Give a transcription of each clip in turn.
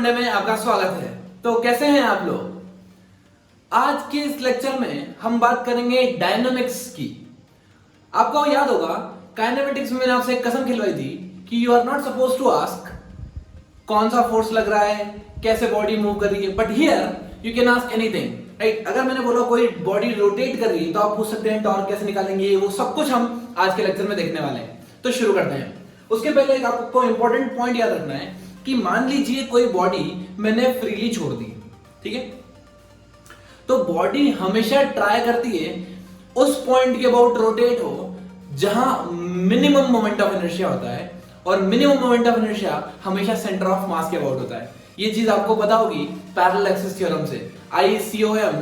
Monday में आपका स्वागत है। तो कैसे हैं आप लोग? आज के इस लेक्चर में हम बात करेंगे डायनामिक्स की। आपको याद होगा काइनेमेटिक्स में मैंने आपसे एक कसम खिलवाई थी कि you are not suppose to ask कौन सा फोर्स लग रहा है, कैसे बॉडी मूव कर रही है, but here you can ask anything, right? अगर मैंने बोला कोई बॉडी रोटेट कर रही है तो आप पूछ सकते हैं टॉर्क कैसे निकालेंगे, वो सब कुछ हम आज के लेक्चर में देखने वाले हैं। तो शुरू करते हैं। उसके पहले एक आपको इंपॉर्टेंट पॉइंट याद रखना है कि मान लीजिए कोई बॉडी मैंने फ्रीली छोड़ दी, ठीक है? तो बॉडी हमेशा ट्राई करती है उस पॉइंट के अबाउट रोटेट हो जहां मिनिमम मोमेंट ऑफ इनर्शिया होता है, और मिनिमम मोमेंट ऑफ इनर्शिया हमेशा सेंटर ऑफ मास के अबाउट होता है। ये चीज आपको पता होगी पैरेलल एक्सिस थ्योरम से, ICOM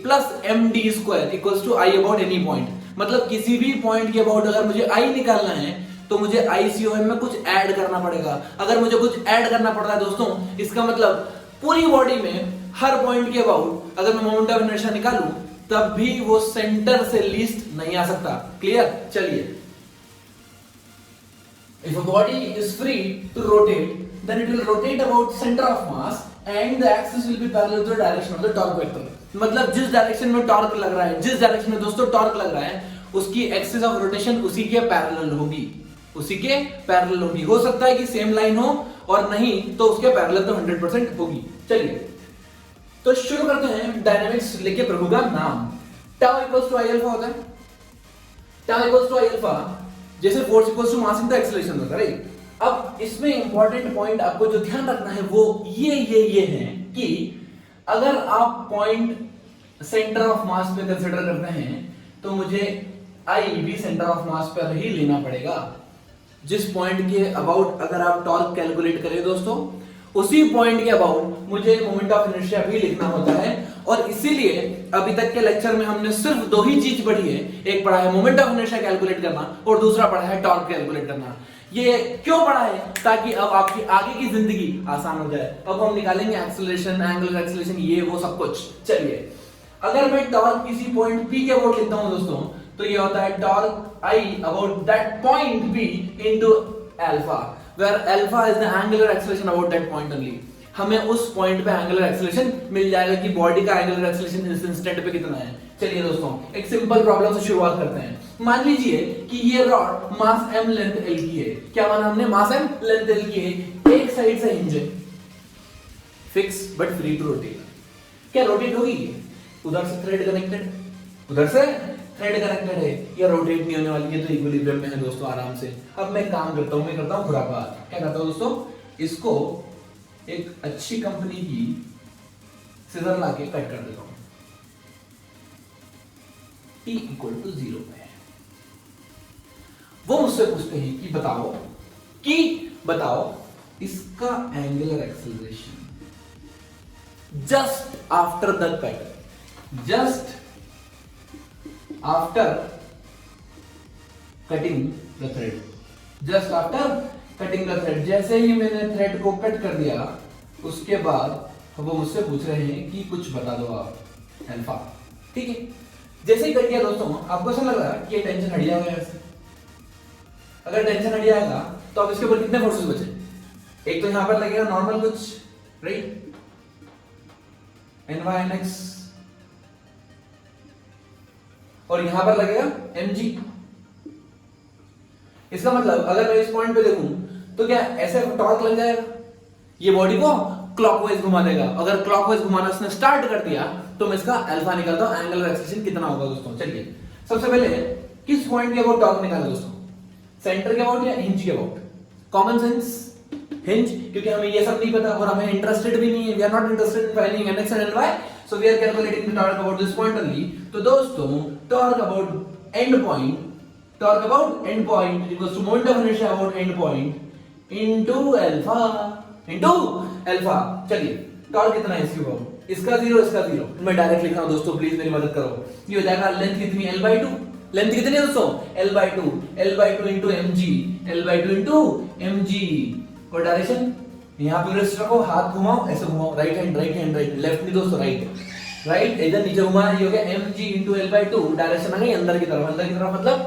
प्लस md square equals to I about any point. मतलब किसी भी पॉइंट के अबाउट अगर मुझे I निकालना है तो मुझे ICOM में कुछ ऐड करना पड़ेगा। अगर मुझे कुछ ऐड करना पड़ रहा है दोस्तों, इसका मतलब पूरी बॉडी में हर पॉइंट के अबाउट अगर मैं मोमेंट ऑफ इनर्शिया निकालूं तब भी वो सेंटर से लीस्ट नहीं आ सकता। क्लियर? चलिए, if a body is free to rotate, then it will rotate about center of mass and the axis will be parallel to the direction of the torque vector. मतलब जिस direction में torque लग रहा है, जिस direction में दोस्तों torque लग रहा है, उसकी एक्सिस ऑफ रोटेशन उसी के पैरेलल होगी, उसी के पैरेलल होगी। हो सकता है कि सेम लाइन हो और नहीं तो उसके पैरेलल तो 100% होगी। चलिए तो शुरू करते हैं डायनामिक्स लेके प्रभु का नाम। Tau equals to I alpha होता है। Tau equals to I alpha जैसे force equals to mass into acceleration होता है, राइट? अब इसमें इंपॉर्टेंट पॉइंट आपको जो ध्यान रखना है वो ये है कि अगर आप पॉइंट सेंटर ऑफ मास पे कंसीडर करते हैं तो मुझे आई भी सेंटर ऑफ मास पर ही लेना पड़ेगा। जिस पॉइंट के अबाउट अगर आप टॉर्क कैलकुलेट करें दोस्तों, उसी पॉइंट के अबाउट मुझे मोमेंट ऑफ इनर्शिया भी लिखना होता है। और इसीलिए अभी तक के लेक्चर में हमने सिर्फ दो ही चीज पढ़ी है, एक पढ़ा है मोमेंट ऑफ इनर्शिया कैलकुलेट करना और दूसरा पढ़ा है टॉर्क कैलकुलेट करना। ये क्यों पढ़ा है? ताकि अब आपकी आगे की जिंदगी आसान हो जाए। अब हम निकालेंगे एक्सीलरेशन, एंगुलर एक्सीलरेशन, ये वो सब कुछ। चलिए, अगर मैं टॉर्क किसी पॉइंट P के अबाउट लिखता हूं दोस्तों, तो ये होता है torque I about that point P into alpha, where alpha is the angular acceleration about that point only. हमें उस पॉइंट पे एंगुलर एक्सीलरेशन मिल जाएगा कि बॉडी का एंगुलर एक्सीलरेशन इस इंस्टेंट पे कितना है। चलिए दोस्तों, एक सिंपल प्रॉब्लम से शुरुआत करते हैं। मान लीजिए कि ये रॉड मास m लेंथ l की है। क्या माना हमने? मास m लेंथ l की है। एक साइड से हिंज है, fix but free to rotate. क्या रोटेट होगी? उधर से थ्रेड कनेक्टेड, उधर से थ्रेड कनेक्टेड है, ये रोटेट नहीं होने वाली है, तो इक्विलिब्रियम में है दोस्तों आराम से। अब मैं काम करता हूं, मैं करता हूं खुरापात। क्या करता हूं दोस्तों? इसको एक अच्छी कंपनी की सीजर लाके कट कर देता हूं T इक्वल टू 0 पे। वो मुझसे पूछते हैं कि बताओ इसका angular acceleration just after the cut, just after cutting the thread, just after cutting the thread. जैसे ही मैंने थ्रेड को कट कर दिया उसके बाद वो मुझसे पूछ रहे हैं कि कुछ बता दो आप अल्फा, ठीक है? जैसे ही कट किया दोस्तों, आपको ऐसा लग रहा है कि ये टेंशन हट जाएगा ऐसे। अगर टेंशन हट जाएगा तो अब इसके ऊपर कितने फोर्सेस बचे? एक तो यहां पर लगेगा नॉर्मल कुछ, राइट? NY/NX, और यहां पर लगेगा mg। इसका मतलब अगर मैं इस पॉइंट पे देखूं तो क्या ऐसे टॉर्क लग जाएगा, ये बॉडी को क्लॉकवाइज घुमा देगा। अगर क्लॉकवाइज घुमाना इसने स्टार्ट कर दिया तो मैं इसका अल्फा निकालता हूं, एंगुलर एक्सीलरेशन कितना होगा दोस्तों। चलिए, सबसे पहले किस पॉइंट के अबाउट टॉर्क निकालें दोस्तों? सेंटर के अबाउट या हिंज के अबाउट? कॉमन सेंस हिंज, क्योंकि हमें ये सब नहीं पता और हमें इंटरेस्टेड भी नहीं है। We are not interested in finding nx and ny, so we are calculating the torque about this point only. तो दोस्तों, torque about end point, torque about end point equals to moment of inertia about end point into alpha। चलिए, torque कितना है इसके about? इसका 0, इसका 0। मैं direct लिख रहा हूं दोस्तों, प्लीज मेरी मदद करो। ये हो जाएगा लेंथ कितनी? L/2। लेंथ कितनी है दोस्तों? L/2 into mg, और डायरेक्शन यहां पे रिस्ट रखो, हाथ घुमाओ, ऐसे घुमाओ, राइट हैंड, लेफ्ट नहीं दोस्तों, राइट इधर नीचे घुमा, ये हो गया mg into L/2। डायरेक्शन आ गई अंदर की तरफ, मतलब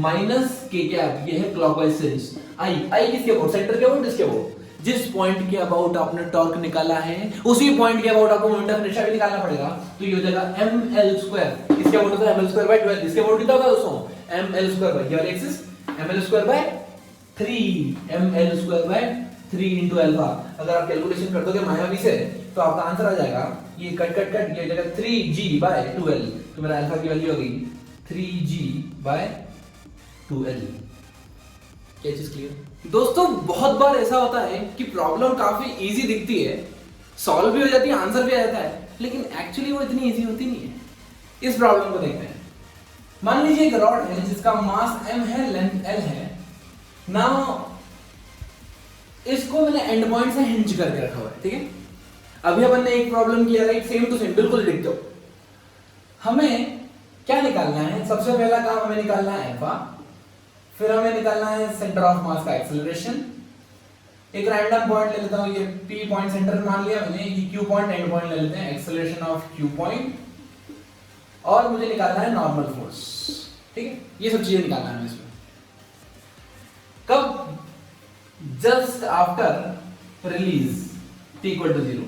माइनस के कैप। ये है क्लॉकवाइज सेंस। आई किसके अबाउट? सेंटर के अबाउट, इसके अबाउट। जिस पॉइंट के अबाउट आपने टॉर्क निकाला है उसी पॉइंट के अबाउट आपको मोमेंट ऑफ इनर्शिया भी निकालना पड़ेगा। तो ये हो जाएगा ml2, इसके अबाउट होता है ml2/12, इसके अबाउट कितना होगा दोस्तों ml2 ये वाली axis ml2/3, ml2/3 into alpha. अगर आप कैलकुलेशन कर दोगे मायावी से तो आपका आंसर आ जाएगा ये कट कट कट ये हो जाएगा 3g/12, तो मेरा अल्फा की वैल्यू होगी 3g/2l। क्या चीज क्लियर दोस्तों? बहुत बार ऐसा होता है कि प्रॉब्लम काफी इजी दिखती है, सॉल्व भी हो जाती है, आंसर भी आ जाता है, लेकिन एक्चुअली वो इतनी इजी होती नहीं है। इस प्रॉब्लम को देखते हैं। मान लीजिए एक रॉड है जिसका मास m है, लेंथ l है। नाउ इसको मैंने एंड पॉइंट से हिंज करके रखा हुआ है, ठीक है। अभी अपन ने एक प्रॉब्लम किया, राइट, सेम टू सेम बिल्कुल लिख दो। हमें क्या निकालना है? सबसे पहला काम हमें निकालना है अल्फा, फिर हमें निकालना है सेंटर ऑफ मास का एक्सेलरेशन। एक रैंडम पॉइंट ले लेता हूं, ये P पॉइंट सेंटर मान लिया मैंने, ये Q पॉइंट एंड पॉइंट ले लेते हैं, एक्सेलरेशन ऑफ Q पॉइंट। और मुझे निकालना है नॉर्मल फोर्स, ठीक है। ये सब चीजें निकालना है इसमें। कब? Just after release t equal to 0,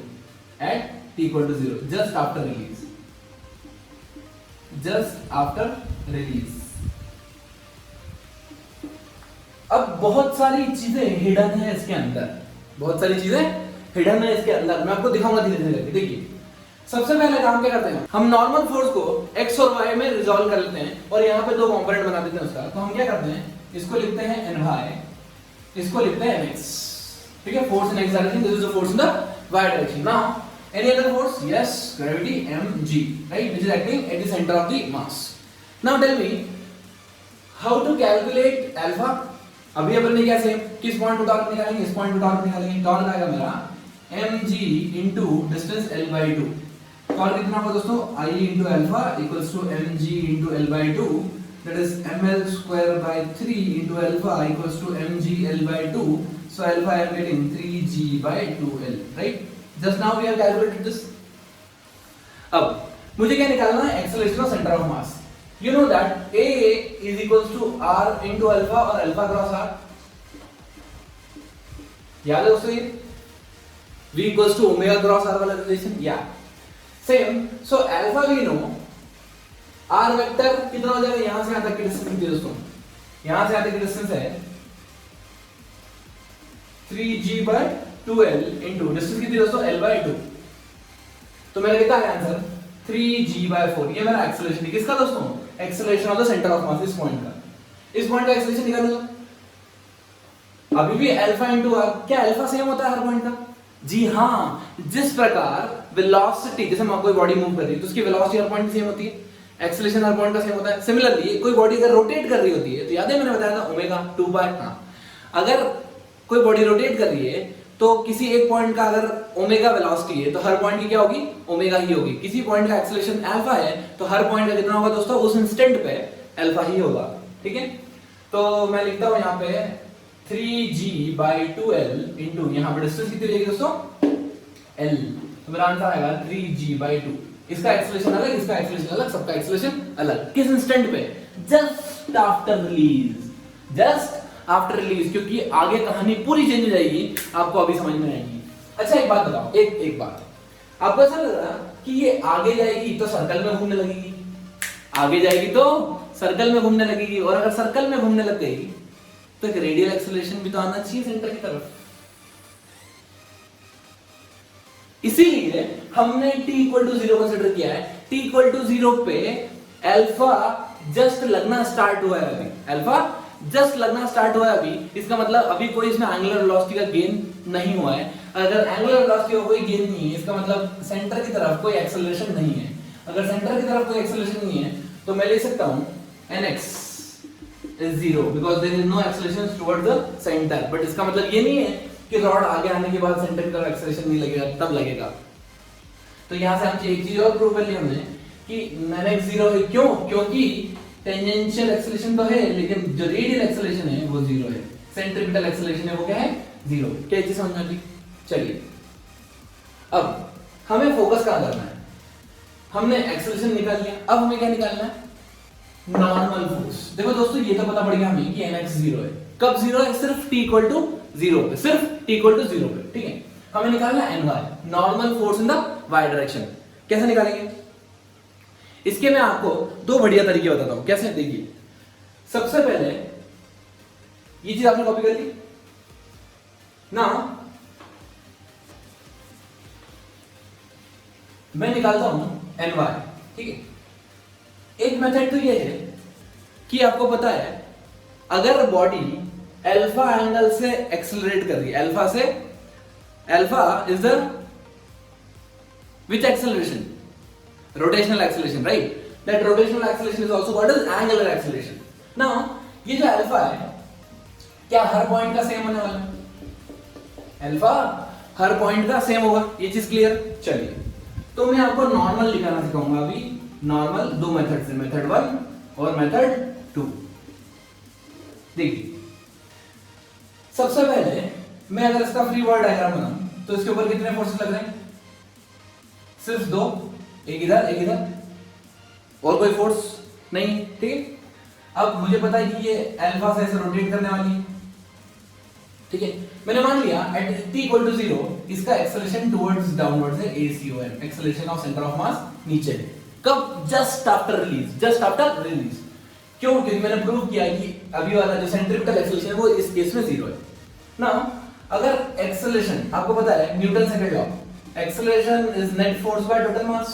at t equal to 0, just after release, just after release। अब बहुत सारी चीजें हिडन है इसके अंदर, बहुत सारी चीजें हिडन है इसके अंदर, मैं आपको दिखाऊंगा धीरे धीरे। देखिए सबसे पहले काम क्या करते हैं, हम नॉर्मल फोर्स को x और y में रिजॉल्व कर लेते हैं और यहाँ पे दो कंपोनेंट बना देते हैं उसका। तो हम क्या करते हैं, इसको लिखते हैं ny, इसको लिखते हैं mx, ठीक है। Force in x direction, this is the force in the y direction. Now any other force? Yes, gravity mg, right, which is acting at the center of the mass. Now tell me how to calculate alpha। अभी अपन ने क्या same किस point पे torque निकालेंगे, इस point पे torque निकालेंगे। Torque आएगा मेरा mg into distance l/2। Torque कितना होगा दोस्तों, I into alpha equals to mg into l/2, that is ml2/3 into alpha equals to mg l/2। So alpha I am getting 3g/2l, right? Just now we have calculated this। अब मुझे क्या निकालना है, acceleration of centre of mass. You know that a is equals to r into alpha और alpha cross r, याद है दोस्तों ये v equals to omega cross r वाला रिलेशन, या same. So alpha we know, r vector कितना हो जाएगा, यहां से यहां तक की डिस्टेंस कितनी दोस्तों, यहां से यहां तक की डिस्टेंस है 3g/2l into डिस्टेंस कितनी दोस्तों, l/2। तो मेरा कितना है आंसर 3g/4। ये मेरा एक्सेलरेशन है, किसका दोस्तों, acceleration of the centre of मास, इस पॉइंट का। इस पॉइंट का एक्सेलरेशन निकालूंगा। अभी भी अल्फा इनटू आर, क्या अल्फा सेम होता है हर पॉइंट का? जी हाँ, जिस प्रकार वेलोसिटी, जैसे मैं कोई बॉडी मूव कर रही है तो उसकी वेलोसिटी हर पॉइंट सेम होती है, एक्सेलरेशन हर पॉइंट का सेम होता है। सिमिलरली कोई बॉडी अगर रोटेट कर रही होती है, तो याद है मैंने बताया था ओमेगा 2 हाँ, अगर कोई बॉडी रोटेट कर रही है तो किसी एक पॉइंट का अगर ओमेगा वेलोसिटी है तो हर पॉइंट की क्या होगी, ओमेगा ही होगी। किसी पॉइंट का एक्सेलरेशन अल्फा है तो हर पॉइंट का कितना होगा दोस्तों, उस इंस्टेंट पे अल्फा ही होगा, ठीक है। तो मैं लिखता हूं यहां पे 3g/2l इनटू, यहां पे डिस्टेंस कितनी रहेगी दोस्तों, l। तो मेरा आंसर आएगा 3g/2। इसका एक्सेलरेशन अलग, इसका एक्सेलरेशन अलग, सबका एक्सेलरेशन अलग। किस इंस्टेंट पे, just after release, just after release, क्योंकि आगे कहानी पूरी चेंज हो जाएगी, आपको अभी समझ में आएगी। अच्छा एक बात बताओ, एक बात, आपको ऐसा लग रहा कि ये आगे जाएगी तो सर्कल में घूमने लगेगी, आगे जाएगी तो सर्कल में घूमने लगेगी, और अगर सर्कल में घूमने लग गई तो एक रेडियल एक्सेलरेशन भी तो आना चाहिए सेंटर की तरफ। इसीलिए हमने t equal to 0 कंसीडर किया है। t equal to 0 पे अल्फा जस्ट लगना स्टार्ट हुआ है, अभी अल्फा जस्ट लगना स्टार्ट हुआ है अभी। इसका मतलब अभी कोई इसमें एंगुलर वेलोसिटी का गेन नहीं हुआ है। अगर एंगुलर वेलोसिटी का कोई गेन नहीं है, इसका मतलब सेंटर की तरफ कोई एक्सेलरेशन नहीं है। अगर सेंटर की तरफ कोई एक्सेलरेशन नहीं है तो मैं ले सकता हूं nx is 0 because there is no acceleration towards the center। But इसका मतलब ये नहीं है कि रॉड आगे आने के बाद सेंटर की तरफ एक्सेलरेशन नहीं लगेगा, तब लगेगा। तो यहां से हम एक चीज और प्रूव कर ली हमने कि nx 0 है। क्यों? क्योंकि टेंजेंशियल एक्सेलरेशन तो है लेकिन जो रेडियल एक्सेलरेशन है वो 0 है, सेंट्रीपिटल एक्सेलरेशन है वो क्या है, 0। क्या चीज समझ में आ गई? चलिए अब हमें फोकस कहां करना है, हमने एक्सेलरेशन निकाल लिया, अब हमें क्या निकालना है, नॉर्मल फोर्स। देखो दोस्तों ये तो पता पड़ गया हमें कि nx 0 है। कब 0 है? सिर्फ t equal to 0 पे, सिर्फ t इक्वल टू 0 पे, ठीक है। हमें निकालना है ny, normal force in the y direction. कैसे निकालेंगे इसके, मैं आपको दो बढ़िया तरीके बताता हूं कैसे। देखिए, सबसे पहले ये चीज आपने कॉपी कर ली ना, मैं निकालता हूं ny, ठीक है। एक मेथड तो ये है कि आपको पता है अगर बॉडी अल्फा एंगल से एक्सेलरेट कर रही है, अल्फा से, alpha is the which acceleration, rotational acceleration, right? That rotational acceleration is also called as angular acceleration. Now, ये जो अल्फा है क्या हर पॉइंट का सेम होने वाला है? अल्फा हर पॉइंट का सेम होगा, ये चीज क्लियर। चलिए, तो मैं आपको नॉर्मल लिखाना सिखाऊंगा अभी। नॉर्मल दो मेथड से, मेथड 1 और मेथड 2। देखिए, सबसे पहले मैं अगर इसका फ्री बॉडी डायग्राम बनाऊं तो इसके ऊपर कितने फोर्सेस लग रहे हैं? सिर्फ दो, एक इधर एक इधर, और कोई फोर्स नहीं, ठीक है। अब मुझे पता है कि ये अल्फा से ऐसे रोटेट करने वाली है, ठीक है। मैंने मान लिया एट t इक्वल टू 0 इसका एक्सेलरेशन टुवर्ड्स डाउनवर्ड्स है ACOM, acceleration of centre of मास नीचे। कब? Just after release, just after release. क्यों? क्योंकि मैंने प्रूव किया कि अभी वाला जो सेंट्रिपिटल एक्सेलरेशन है वो इस केस में 0 है ना। अगर एक्सेलरेशन आपको पता है Newton second law, acceleration is net force by total mass,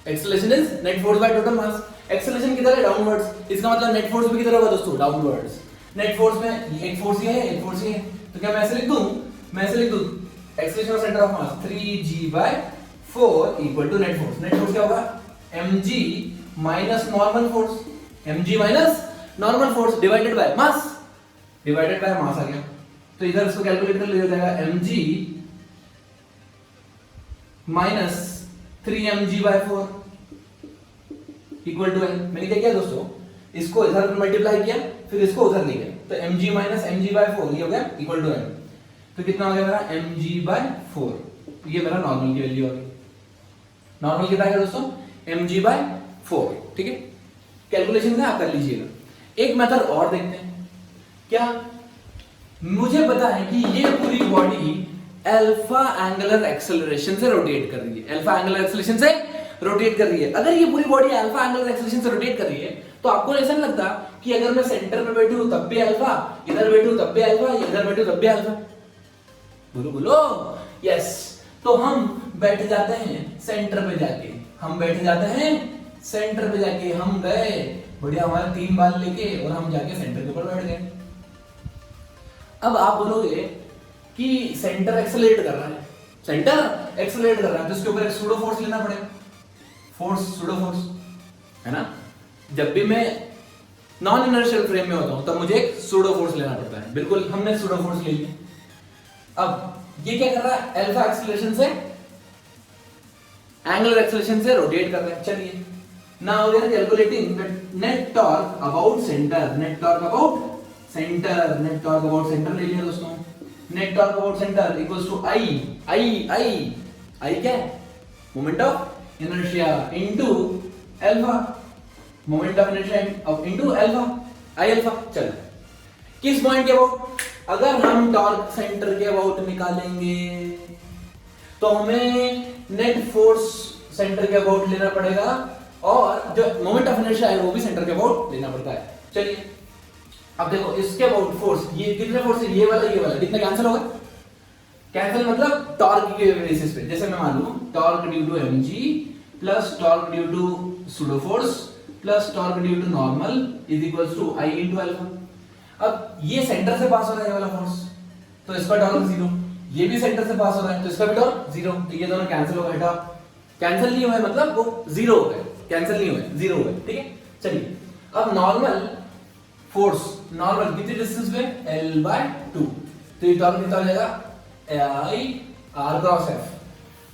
acceleration is net force by total mass। acceleration किधर है? डाउनवर्ड्स, इसका मतलब नेट फोर्स भी किधर होगा दोस्तों? डाउनवर्ड्स। नेट फोर्स में एक फोर्स ये है, एक फोर्स ये है, तो क्या मैं ऐसे लिख दूं? मैं ऐसे लिख दूं acceleration of center of mass 3g/4 equal to net force. Net force क्या होगा? mg minus normal force, mg minus normal force divided by mass, divided by mass आ गया। तो इधर इसको कैलकुलेट कर लिया जाएगा, mg minus 3mg/4 equal to n। मैंने क्या किया दोस्तों, इसको इधर मल्टीप्लाई किया, फिर इसको उधर ले गया, तो mg माइनस mg/4 ये हो गया इक्वल टू n। तो कितना हो गया मेरा? mg/4। ये मेरा नॉर्मल की वैल्यू होगी। नॉर्मल कितना है दोस्तों? mg/4, ठीक है। कैलकुलेशन में आप कर लीजिएगा। एक मेथड और देखते हैं। क्या? मुझे पता है कि ये पूरी बॉडी अल्फा एंगुलर एक्सेलरेशन से रोटेट कर रही है, अल्फा एंगुलर एक्सेलरेशन से रोटेट कर रही है। अगर ये पूरी बॉडी अल्फा एंगुलर एक्सेलरेशन से रोटेट कर रही है तो आपको ऐसा नहीं लगता कि अगर मैं सेंटर में बैठूं तब भी अल्फा, इधर बैठूं तब भी अल्फा, इधर बैठूं तब भी अल्फा? बोलो बोलो, यस। तो हम बैठ जाते हैं सेंटर पे जाके, हम बैठ जाते हैं सेंटर पे जाके, हम गए बढ़िया हमारे 3 बाल लेके और हम जाके सेंटर के ऊपर बैठ गए। अब आप बोलोगे कि सेंटर एक्सेलरेट कर रहा है, सेंटर एक्सेलरेट कर रहा है, तो इसके ऊपर एक सूडो फोर्स लेना पड़ेगा। फोर्स, सूडो फोर्स है ना। जब भी मैं नॉन इनर्शियल फ्रेम में होता हूं तब मुझे एक सूडो फोर्स लेना पड़ता है। बिल्कुल, हमने सूडो फोर्स ले लिया। अब ये क्या कर रहा है? अल्फा एक्सेलरेशन से एंगुलर एक्सेलरेशन से रोटेट कर रहा है। चलिए, now we are calculating net torque about centre, net torque about centre, net torque about centre ले लिया दोस्तों। Net torque about centre equals to I क्या है? Moment of inertia into alpha, moment of inertia into alpha, I alpha. चलो, किस point के about? अगर हम टॉर्क सेंटर के अबाउट निकालेंगे तो हमें नेट फोर्स सेंटर के अबाउट लेना पड़ेगा और जो मोमेंट ऑफ इनर्शिया है वो भी सेंटर के अबाउट लेना पड़ता है। चलिए, अब देखो इसके अबाउट फोर्स, ये कितने फोर्स है? ये वाला कितना कैंसिल होगा? कैंसिल मतलब टॉर्क के बेसिस पे। जैसे मैं मान लूं torque due to mg plus torque due to pseudo force plus torque due to normal is equals to i into alpha. अब ये सेंटर से पास हो रहा है ये वाला फोर्स, तो इसका टॉर्क 0, ये भी सेंटर से पास हो रहा है तो इसका भी टॉर्क 0, तो ये दोनों कैंसिल हो गए। कैंसिल नहीं हुए मतलब वो 0 हो गए, कैंसिल नहीं हुए, 0 हो गए, ठीक है। चलिए, अब नॉर्मल फोर्स, नॉर्मल कितनी डिस्टेंस पे? l/2, तो ये टॉर्क कितना हो जाएगा? I r cross f,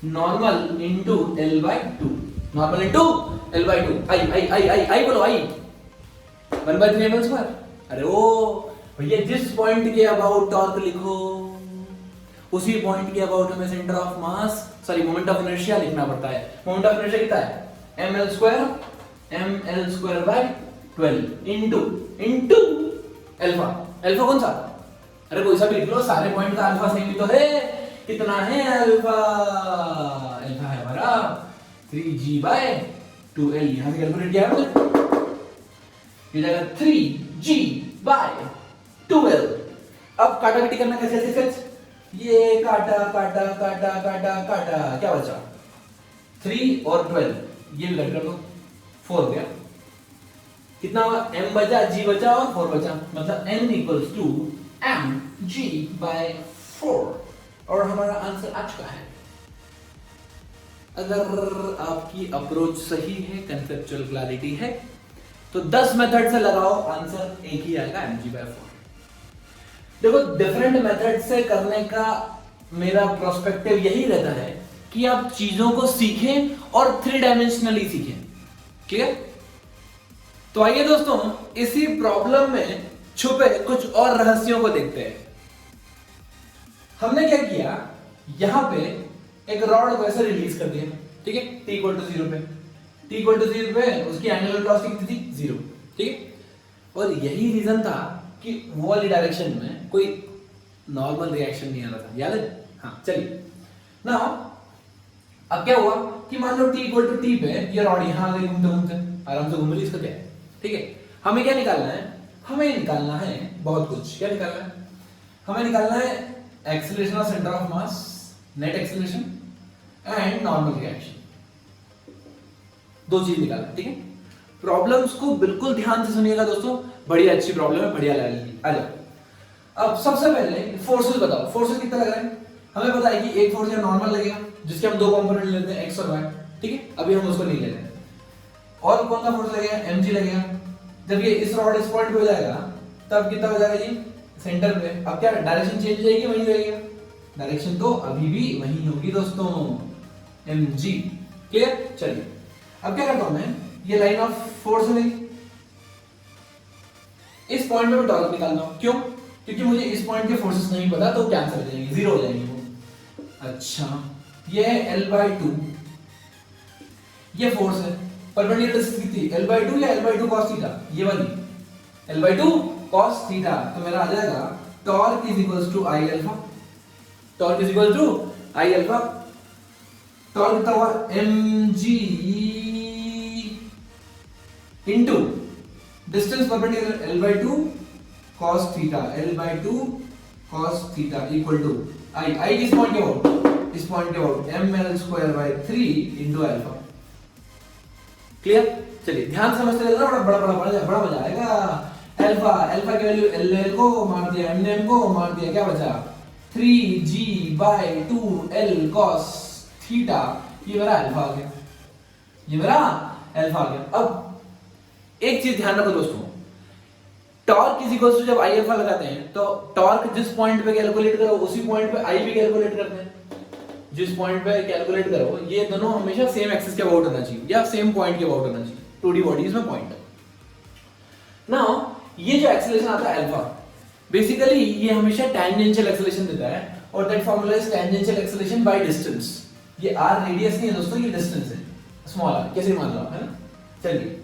normal into l/2, normal into l/2, आई बोलो, आई 1/3 m स्क्वायर। अरे ओ भैया, जिस पॉइंट के अबाउट टॉर्क लिखो उसी पॉइंट के अबाउट हमें centre of mass, sorry moment of inertia लिखना पड़ता है। मोमेंट ऑफ इनर्शिया कितना है? ml² by 12 into alpha. Alpha कौन सा? अरे कोई सा भी लिख लो, सारे पॉइंट का अल्फा सेम ही तो है। कितना है अल्फा? अल्फा है हमारा 3g/2l। यहां से कैलकुलेट किया है ये जाएगा 3g/2l। अब काटा काटी करना कैसे कैसे? ये काटा काटा काटा काटा काटा, क्या बचा? 3 और 12, ये भी कट कर दो, 4 गया। कितना हुआ? m बचा, g बचा और 4 बचा, मतलब n इक्वल्स टू mg/4 और हमारा आंसर आ चुका है। अगर आपकी अप्रोच सही है, कंसेप्चुअल क्लैरिटी है, तो 10 मेथड से लगाओ, आंसर एक ही आएगा, mg/4। देखो, डिफरेंट मेथड से करने का मेरा प्रोस्पेक्टिव यही रहता है कि आप चीजों को सीखें और 3 डायमेंशनली सीखें। क्लियर? तो आइए दोस्तों, इसी प्रॉब्लम में छुपे कुछ और रहस्यों को देखते हैं। हमने क्या किया, यहां पे एक रॉड को ऐसे रिलीज कर दिया, ठीक है, t = 0 पे, t = 0 पे उसकी एंगुलर वेलोसिटी कितनी थी? 0, ठीक है। और यही रीजन था कि वो वाली डायरेक्शन में कोई नॉर्मल रिएक्शन नहीं आ रहा था, याद है? हाँ, चलिए ना। अब क्या हुआ कि मान लो t = t पे ये रॉड यहां आ गई, घूमते घूमते आराम से घूम रही, इसका क्या है? ठीक है, हमें क्या निकालना है? हमें निकालना है बहुत कुछ। क्या निकालना है? हमें निकालना है acceleration of centre of mass, net acceleration and normal reaction. 2 चीज निकालना है, ठीक है। प्रॉब्लम्स को बिल्कुल ध्यान से सुनिएगा दोस्तों, बढ़िया अच्छी प्रॉब्लम है, बढ़िया लेवल की। आ जाओ। अब सबसे पहले फोर्सेस बताओ, फोर्सेस कितना लग रहा है? हमें पता है कि एक फोर्स नॉर्मल लगेगा, जिसके हम 2 कंपोनेंट लेते हैं, x और y, ठीक है। अभी हम उसको नहीं ले रहे हैं। और कौन सा फोर्स लगेगा? mg लगेगा। जब ये इस रॉड इस पॉइंट पे हो जाएगा, तब कितना हो जाएगा जी? सेंटर पे। अब क्या डायरेक्शन चेंज हो जाएगी, वहीं रहेगा? डायरेक्शन तो अभी भी वही होगी दोस्तों, mg। क्लियर? चलिए, अब क्या करता हूं मैं, ये लाइन ऑफ फोर्स है मेरी, इस पॉइंट पे मैं टॉर्क निकालता हूं। क्यों? क्योंकि मुझे इस पॉइंट के फोर्सेस नहीं पता, तो कैंसिल हो जाएंगे, 0 हो जाएंगे वो। अच्छा, ये है l/2, ये फोर्स है, परपेंडिकुलर डिस्टेंस कितनी? l/2 या l/2 cos थीटा? ये वाली l/2 cos थीटा। तो मेरा आ जाएगा torque is equals to I alpha. Torque is equal to I alpha. Torque कितना हुआ? mg into distance perpendicular l/2 cos theta, l/2 cos theta equal to I किस point के अबाउट? इस point के about, ml²/3 into alpha. Clear? चलिए ध्यान समझते रहना, बड़ा मजा आएगा। अल्फा की वैल्यू एल को मार दिया, एम को मार दिया, क्या बचा? 3g/2l cos theta. ये मेरा अल्फा आ गया, ये मेरा अल्फा आ गया। अब एक चीज ध्यान रखो दोस्तों, टॉर्क इज इक्वल टू, जब आई अल्फा लगाते हैं तो टॉर्क जिस पॉइंट पे कैलकुलेट करो उसी पॉइंट पे आई भी कैलकुलेट करते हैं। जिस पॉइंट पे कैलकुलेट करो, ये दोनों हमेशा सेम एक्सिस के अबाउट होना चाहिए या सेम पॉइंट के अबाउट होना चाहिए। 2D बॉडीज में पॉइंट नाउ, ये जो एक्सेलरेशन आता है अल्फा, बेसिकली ये हमेशा टेंजेंशियल एक्सेलरेशन देता है, और that formula is tangential acceleration by distance. ये r रेडियस नहीं है दोस्तों, ये डिस्टेंस है, स्मॉल r, कैसे मान लो, है ना। चलिए,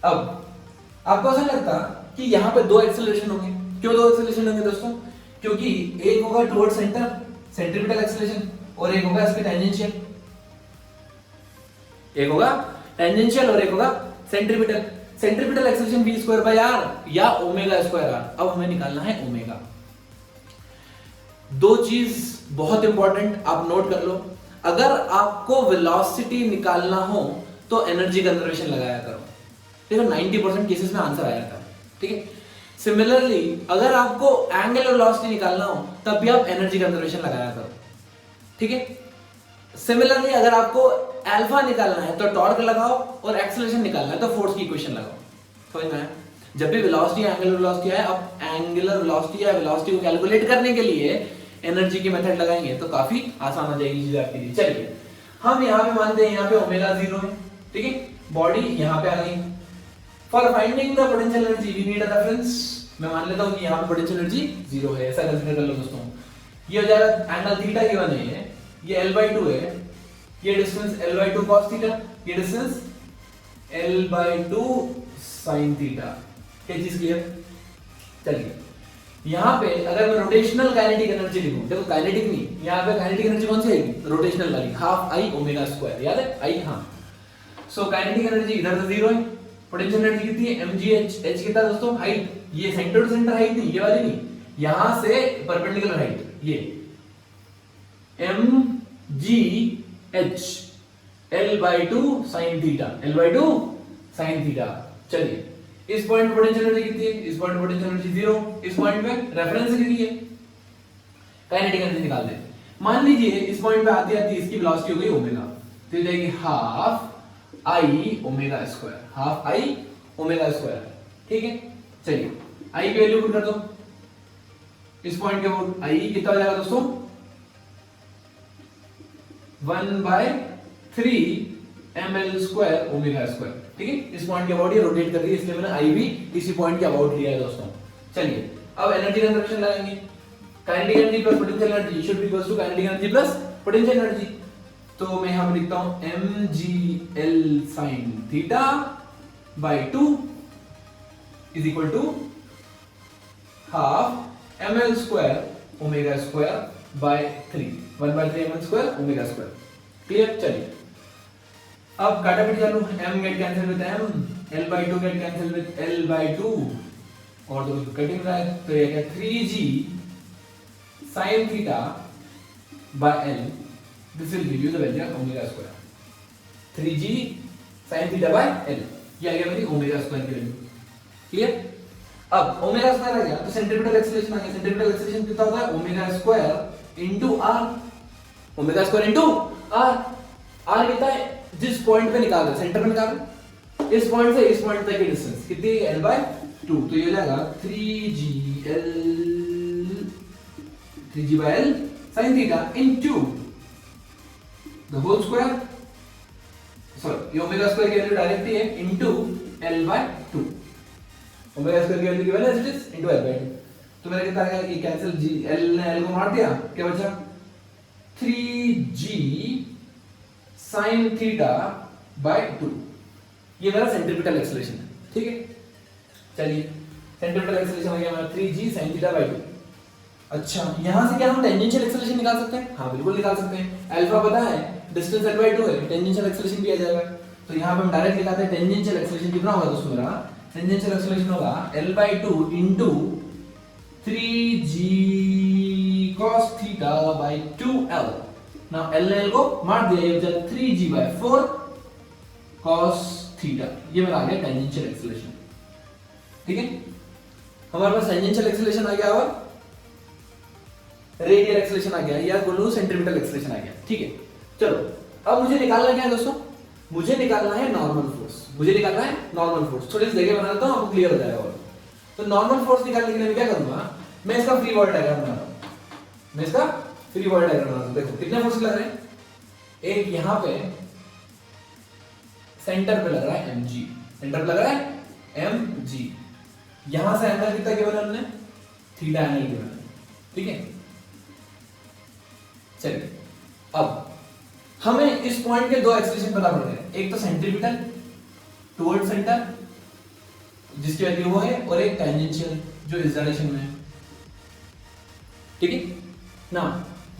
अब आपको ऐसा लगता कि यहाँ पे 2 एक्सेलरेशन होंगे। क्यों 2 एक्सेलरेशन होंगे दोस्तों? क्योंकि एक होगा टुवर्ड सेंटर, सेंट्रीपिटल एक्सेलरेशन, और एक होगा इसके टेंजेंशियल। एक होगा टेंजेंशियल और एक होगा सेंट्रीपिटल। सेंट्रीपिटल एक्सेलरेशन v²/r या ω²r। अब हमें निकालना है ओमेगा। 2 चीज बहुत इंपॉर्टेंट, आप नोट कर लो। अगर आपको वेलोसिटी निकालना हो तो एनर्जी कंजर्वेशन लगाया करो। देखो 90% केसेस में आंसर आ जाता है, ठीक है। सिमिलरली अगर आपको एंगुलर वेलोसिटी निकालना हो तब भी आप एनर्जी कंजर्वेशन लगाया करो, ठीक है। सिमिलरली अगर आपको अल्फा निकालना है तो टॉर्क लगाओ, और एक्सेलरेशन निकालना है तो फोर्स की इक्वेशन लगाओ। समझ में आया? जब भी वेलोसिटी एंगुलर वेलोसिटी आए, आप एंगुलर वेलोसिटी या वेलोसिटी को कैलकुलेट करने के लिए एनर्जी की मेथड लगाएंगे तो काफी आसान हो जाएगी चीज आपके लिए। चलिए, हम यहाँ पे मानते हैं यहाँ पे ओमेगा 0 है, ठीक है। बॉडी यहाँ पे आ गई। For finding the potential energy we need a reference. मैं मान लेता हूँ कि यहाँ पे पोटेंशियल एनर्जी 0 है, ऐसा कंसीडर कर लो दोस्तों। ये हो जाएगा एंगल थीटा गिवन है, ये l/2 है, ये डिस्टेंस l/2 cos थीटा, ये डिस्टेंस l/2 sin थीटा। क्या चीज क्लियर? चलिए, यहाँ पे अगर मैं रोटेशनल काइनेटिक एनर्जी लिखूं, देखो काइनेटिक नहीं, यहाँ पे काइनेटिक एनर्जी कौन सी आएगी, रोटेशनल वाली, हाफ आई ओमेगा स्क्वायर, याद है आई, हाँ। सो काइनेटिक एनर्जी इधर से 0 है, पोटेंशियल एनर्जी कितनी है mgh, h कितना है दोस्तों, हाइट, ये सेंटर टू सेंटर हाइट नहीं, ये वाली नहीं, यहां से परपेंडिकुलर हाइट, ये mgh l/2 sin theta, l/2 sin theta. चलिए इस पॉइंट पे पोटेंशियल एनर्जी कितनी है, इस पॉइंट पे पोटेंशियल एनर्जी 0, इस पॉइंट पे रेफरेंस कितनी है, काइनेटिक एनर्जी निकाल दे। मान लीजिए इस पॉइंट पे आती आती इसकी वेलोसिटी हो गई ओमेगा, तो जाएगी half I omega square, half I omega square, ठीक है। चलिए आई की वैल्यू पुट कर दो, इस पॉइंट के अबाउट आई कितना हो जाएगा दोस्तों, 1/3 ml स्क्वायर ओमेगा स्क्वायर, ठीक है। इस पॉइंट के अबाउट ये रोटेट कर रही है, इसलिए मैंने आई भी इसी पॉइंट के अबाउट लिया है दोस्तों। चलिए अब एनर्जी कंजर्वेशन लगाएंगे, kinetic energy plus potential energy should be equals to kinetic energy plus potential energy. तो मैं यहां पे लिखता हूं mgl sin theta by 2 is equal to half ml square omega square by 3, 1/3 ml square omega square, clear. चलिए अब काटापीट चालू, m get cancel with m, l/2 get cancel with l/2 और दो कटिंग रहा है, तो ये क्या 3g sin theta by l, this will give you the value of omega square, 3g sin theta by l, ये आ गया मेरी ओमेगा स्क्वायर की वैल्यू, क्लियर। अब ओमेगा स्क्वायर आ गया तो सेंट्रीपिटल एक्सीलरेशन आ गया, सेंट्रीपिटल एक्सीलरेशन कितना होता है, omega square into r, omega square into r, r कितना है, जिस पॉइंट पे निकाल रहे सेंटर पे निकाल रहे, इस पॉइंट से इस पॉइंट तक की डिस्टेंस कितनी है, l/2, तो ये हो जाएगा 3g by l sin theta into the whole square, sorry ये ओमेगा स्क्वायर की वैल्यू डायरेक्ट ही है, into l/2, ओमेगा स्क्वायर की वैल्यू की value as it is into l/2, तो मेरा कितना आ गया, ये कैंसिल, g l ने l को मार दिया, क्या बचा 3g sin थीटा by 2, ये मेरा सेंट्रीपिटल एक्सीलरेशन है, ठीक है। चलिए सेंट्रीपिटल एक्सीलरेशन आ गया हमारा 3g sin थीटा by 2। अच्छा यहां से क्या हम टेंजेंशियल एक्सीलरेशन निकाल सकते हैं, हाँ बिल्कुल निकाल सकते हैं, अल्फा पता है, डिस्टेंस l/2 है, टेंजेंशियल एक्सीलरेशन भी आ जाएगा, तो यहां पे हम डायरेक्ट लिखाते हैं टेंजेंशियल एक्सीलरेशन कितना होगा दोस्तों, मेरा टेंजेंशियल एक्सीलरेशन होगा l/2 into 3g cos theta by 2l, now l ने l को मार दिया, ये हो जाएगा 3g by 4 cos थीटा, ये मेरा आ गया टेंजेंशियल एक्सीलरेशन, ठीक है। हमारे पास टेंजेंशियल एक्सीलरेशन आ गया और रेडियल एक्सीलरेशन आ गया, या बोलो सेंट्रीपिटल एक्सीलरेशन आ गया, ठीक है। चलो अब मुझे निकालना क्या है दोस्तों, मुझे निकालना है नॉर्मल फोर्स, मुझे निकालना है नॉर्मल फोर्स, थोड़ी सी जगह बना देता हूं आपको क्लियर हो जाएगा। और तो नॉर्मल फोर्स निकालने के लिए मैं क्या करूंगा, मैं इसका फ्री बॉडी डायग्राम बना रहा हूं, मैं इसका फ्री बॉडी डायग्राम बना रहा हूं, देखो कितने फोर्स लग रहे हैं, एक यहां पे सेंटर पे लग रहा है mg, सेंटर पे लग रहा है mg, यहां से एंगल कितना गिवन है हमने, थीटा एंगल गिवन है, ठीक है। चलिए अब हमें इस पॉइंट के दो एक्सीलरेशन पता पड़ गए, एक तो सेंट्रीपिटल टुवर्ड सेंटर जिसकी वैल्यू वो है, और एक टेंजेंशियल जो इस डायरेक्शन में है, ठीक है ना।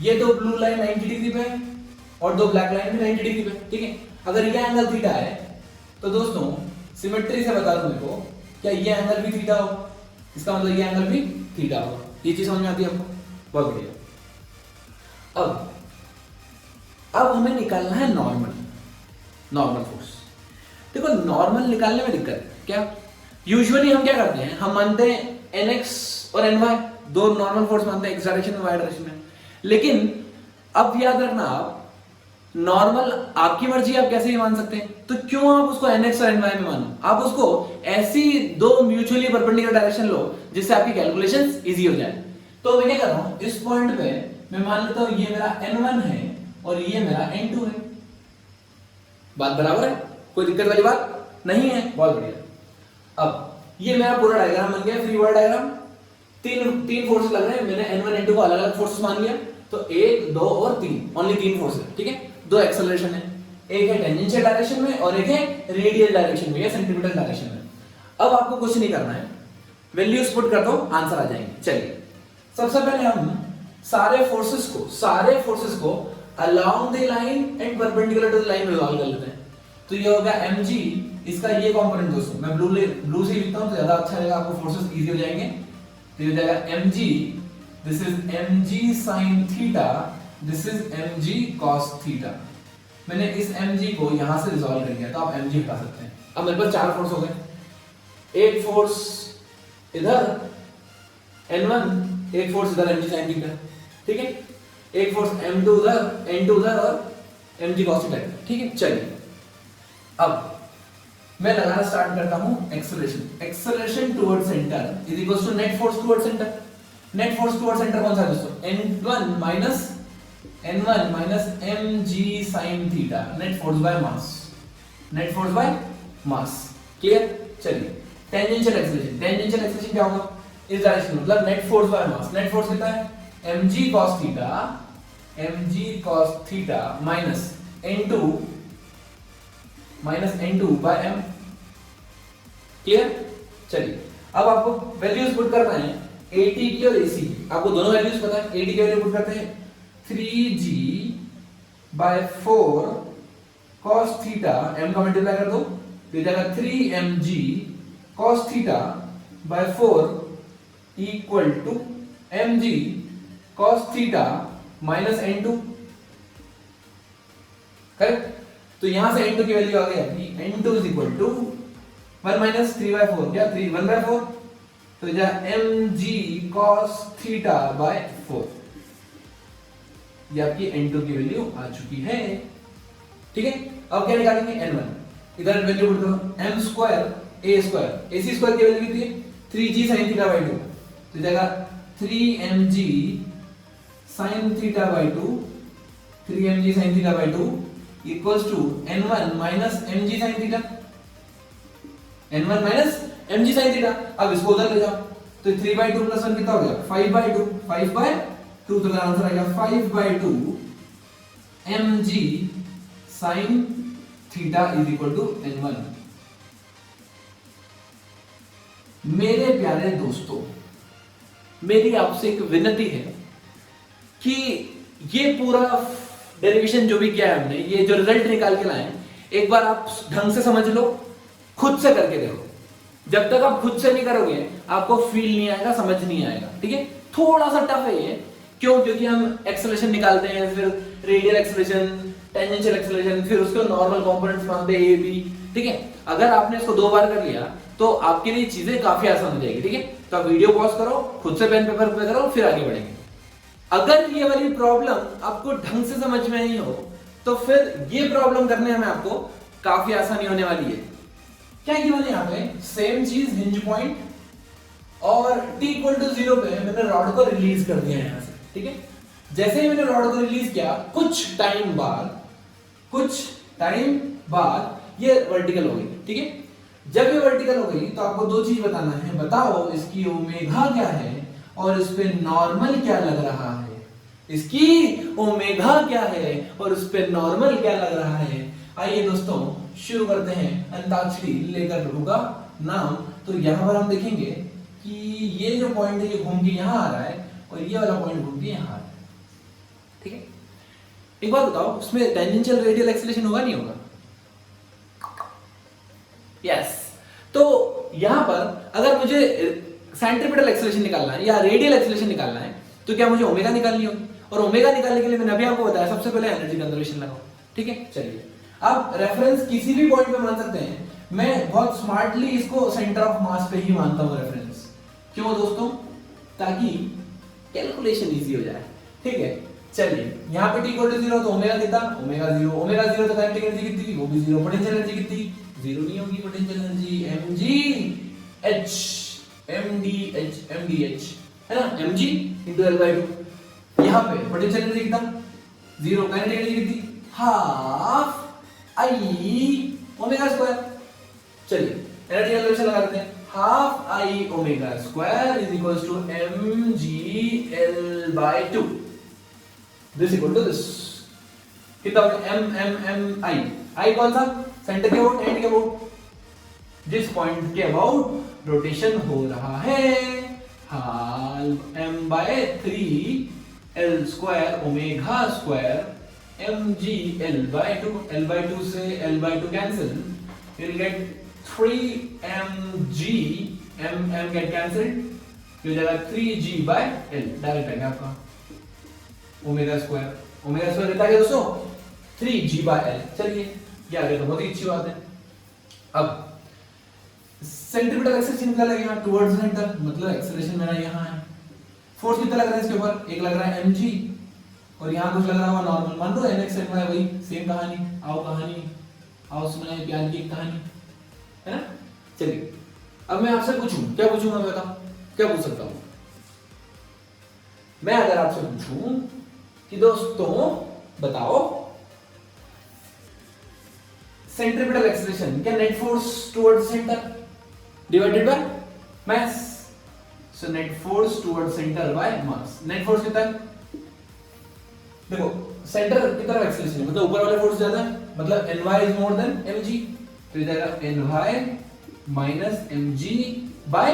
ये दो ब्लू लाइन 90 डिग्री पे है और दो ब्लैक लाइन भी 90 डिग्री पे, ठीक है। अगर ये एंगल थीटा है तो दोस्तों सिमेट्री से बता दूं मेरे को, क्या ये एंगल भी थीटा हो, इसका मतलब ये एंगल भी थीटा होगा, ये चीज समझ में आती है आपको, बहुत बढ़िया। अब हमें निकालना है नॉर्मल फोर्स। देखो नॉर्मल निकालने में दिक्कत है क्या, यूजुअली हम क्या करते हैं, हम मानते हैं nx और ny, दो नॉर्मल फोर्स मानते हैं, x डायरेक्शन में y डायरेक्शन में, लेकिन अब याद रखना आप नॉर्मल आपकी मर्जी, आप कैसे भी मान सकते हैं, तो क्यों आप उसको nx और ny में मानो, आप उसको ऐसी दो म्यूचुअली परपेंडिकुलर डायरेक्शन लो जिससे आपकी कैलकुलेशंस इजी हो जाए। तो मैं क्या कर रहा हूं, इस पॉइंट पे मैं मान लेता हूं ये मेरा n1 है और ये मेरा n2 है, बात बराबर है, कोई दिक्कत वाली बात नहीं है, बहुत बढ़िया। अब ये मेरा पूरा डायग्राम बन गया, फ्री बॉडी डायग्राम, तीन फोर्सेस लग रहे हैं, मैंने n1 n2 को अलग अलग फोर्सेस मान लिया, तो 1 2 और 3, ओनली 3 फोर्स है, ठीक है। दो एक्सेलरेशन है, एक है टेंजेंशियल डायरेक्शन में और एक है रेडियल डायरेक्शन में या सेंट्रीपिटल डायरेक्शन में। अब आपको कुछ नहीं करना है, वैल्यूज पुट कर दो, आंसर आ जाएंगे। चलिए सबसे पहले हम सारे फोर्सेस को along the line and perpendicular to the line resolve कर लेते हैं। तो ये होगा mg, इसका ये कंपोनेंट दोस्तों मैं ब्लू से लिखता हूं तो ज्यादा अच्छा रहेगा, आपको फोर्सेस इजी हो जाएंगे। तो ये हो जाएगा mg, this is mg sin theta, this is mg cos theta. मैंने इस mg को यहां से रिजॉल्व कर दिया, तो आप mg हटा सकते हैं। अब मेरे पास चार फोर्स हो गए, एक फोर्स इधर n1, एक फोर्स इधर mg sin थीटा, ठीक है, एक फोर्स m2 उधर, n2 उधर और mg cos थीटा, ठीक है। चलिए अब मैं लगाना स्टार्ट करता हूं acceleration towards centre is equal to net force towards centre. Net force towards centre कौन सा है दोस्तों? n1 minus mg sin theta, net force by mass, clear. चलिए टेंजेंशियल एक्सेलरेशन क्या होगा? इस डायरेक्शन मतलब net force by mass, net force कितना है? mg cos theta minus n2 by m, clear. चलिए अब आपको वैल्यूज पुट करना है AT की और AC की, आपको दोनों वैल्यूज पता है। AT की वैल्यू पुट करते हैं 3g by 4 cos theta, m का मल्टीप्लाई कर दो तो जाएगा 3mg cos theta by 4 equal to mg cos theta minus n2, correct. तो यहां से n2 की वैल्यू आ गई आपकी, n2 is equal to 1 minus 3/4, क्या 1/4, तो जा mg cos थीटा बाय 4, ये आपकी n2 की वैल्यू आ चुकी है, ठीक है। अब क्या निकालेंगे? n1, इधर वैल्यू पुट करो, m square a square, ac square की वैल्यू कितनी है? 3g sin थीटा बाय 2, तो जाएगा 3mg sin theta by 2, 3mg sin theta by 2 equals to n1 minus mg sin theta, n1 minus mg sin theta. अब इसको उधर ले जाओ तो 3/2 प्लस 1 कितना हो गया? 5/2, तो आंसर आएगा 5/2 mg sin theta is equal to n1। मेरे प्यारे दोस्तों, मेरी आपसे एक विनती है कि ये पूरा डेरिवेशन जो भी किया है हमने, ये जो रिजल्ट निकाल के लाए, एक बार आप ढंग से समझ लो, खुद से करके देखो। जब तक आप खुद से नहीं करोगे आपको फील नहीं आएगा, समझ नहीं आएगा, ठीक है। थोड़ा सा टफ है ये, क्यों? क्योंकि हम एक्सेलरेशन निकालते हैं, फिर रेडियल एक्सेलरेशन, टेंजेंशियल एक्सेलरेशन, फिर उसको नॉर्मल कंपोनेंट्स मानते हैं a b, ठीक है। अगर आपने इसको 2 बार कर लिया तो आपके लिए चीजें काफी आसान हो जाएगी, ठीक है। तो आप वीडियो पॉज करो, खुद से पेन पेपर पे करो, फिर आगे बढ़ेंगे। अगर ये वाली प्रॉब्लम आपको ढंग से समझ में नहीं हो तो फिर ये प्रॉब्लम करने में आपको काफी आसानी होने वाली है। क्या ये मैंने यहाँ पे सेम चीज हिंज पॉइंट और t इक्वल टू 0 पे मैंने रॉड को रिलीज कर दिया यहाँ से, ठीक है। जैसे ही मैंने रॉड को रिलीज किया, कुछ टाइम बाद ये वर्टिकल हो गई, ठीक है। जब ये वर्टिकल हो गई तो आपको दो चीज बताना है, बताओ इसकी ओमेगा क्या है और इस पे नॉर्मल क्या लग रहा है। इसकी ओमेगा क्या है और इस पे नॉर्मल क्या लग रहा है। आइए दोस्तों शुरू करते हैं अंताक्षरी लेकर होगा नाम। तो यहां पर हम देखेंगे कि ये जो पॉइंट है ये घूम के यहां आ रहा है और ये वाला पॉइंट घूम के यहां आ रहा है, ठीक है। एक बात बताओ, उसमें टेंजेंशियल रेडियल एक्सेलरेशन होगा नहीं होगा? यस। तो यहां पर अगर मुझे सेंट्रीपिटल एक्सेलरेशन निकालना है या रेडियल एक्सेलरेशन निकालना है तो क्या मुझे ओमेगा निकालनी होगी? और ओमेगा निकालने के लिए मैंने अभी आपको बताया सबसे पहले एनर्जी कंजर्वेशन लगाओ, ठीक है। चलिए आप रेफरेंस किसी भी पॉइंट पे मान सकते हैं। मैं बहुत स्मार्टली इसको सेंटर ऑफ मास पे ही मानता हूं रेफरेंस। क्यों दोस्तों? ताकि कैलकुलेशन इजी हो जाए, ठीक है। चलिए यहां पे t इक्वल टू 0 तो ओमेगा कितना? ओमेगा 0। ओमेगा 0 तो काइनेटिक एनर्जी कितनी? वो भी 0। पोटेंशियल एनर्जी कितनी? 0 नहीं होगी पोटेंशियल एनर्जी, mgh है ना, mg into L/2। यहां पे पोटेंशियल एनर्जी कितना? 0। काइनेटिक एनर्जी कितनी? Half I omega square. चलिए एनर्जी कैलकुलेशन लगा देते हैं। Half I omega square is equals to mg L/2, this equal to this. कितना होगा? m I कौन सा? सेंटर के अबाउट, एंड के अबाउट, जिस पॉइंट के अबाउट रोटेशन हो रहा है। हाँ, m/3 omega square mg L/2 से L/2 cancel, you'll get 3mg, m get cancelled, हो जाएगा 3g/L, डायरेक्ट आएगा आपका ओमेगा स्क्वायर कितना है दोस्तों 3g/L। चलिए ये आ गया तो बहुत ही अच्छी बात है। अब सेंट्रीपिटल एक्सेलरेशन कितना लगेगा टुवर्ड्स सेंटर, मतलब एक्सेलरेशन मेरा यहाँ है। फोर्स कितना लग रहा है इसके ऊपर, एक लग रहा है mg और यहाँ कुछ लग रहा होगा नॉर्मल, मान लो nx है वही सेम कहानी। आओ सुनाए प्यार की कहानी, है ना। चलिए अब मैं आपसे पूछूं, क्या पूछूंगा मैं बताओ, क्या पूछ सकता हूं मैं? अगर आपसे पूछूं कि दोस्तों बताओ सेंट्रीपिटल एक्सेलरेशन क्या net force towards centre divided by mass, so net force towards centre bye mass. Net force कितना है, देखो सेंटर की तरफ एक्सेलरेशन है, मतलब ऊपर वाले फोर्स ज्यादा है, मतलब ny is more than mg, तो इधर ny minus mg by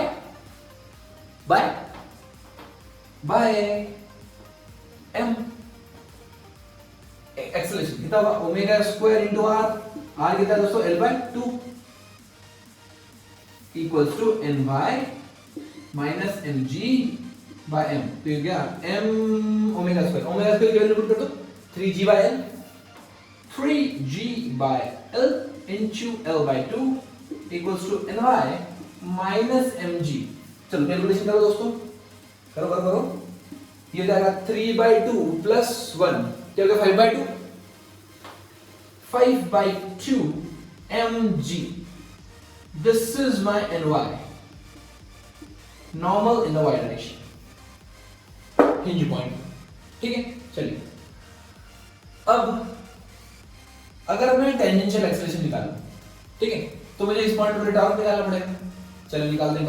m। Acceleration कितना होगा ओमेगा स्क्वायर इनटू r कितना दोस्तों L/2 equals to ny minus mg by m, तो ये क्या m ओमेगा स्क्वायर की वैल्यू पुट कर दो 3g/L, 3g/L into L/2 equals to ny minus mg। चलो कैलकुलेशन करो दोस्तों, करो ये जाएगा 3/2 प्लस 1 क्या होगा 5/2, 5/2 mg। This is my ny, normal in the y direction, hinge point, ठीक है। चलिए अब अगर मैं टेंजेंशियल एक्सेलरेशन निकालूं, ठीक है, तो मुझे इस पॉइंट पर टॉर्क निकालना पड़ेगा। चलो निकालते हैं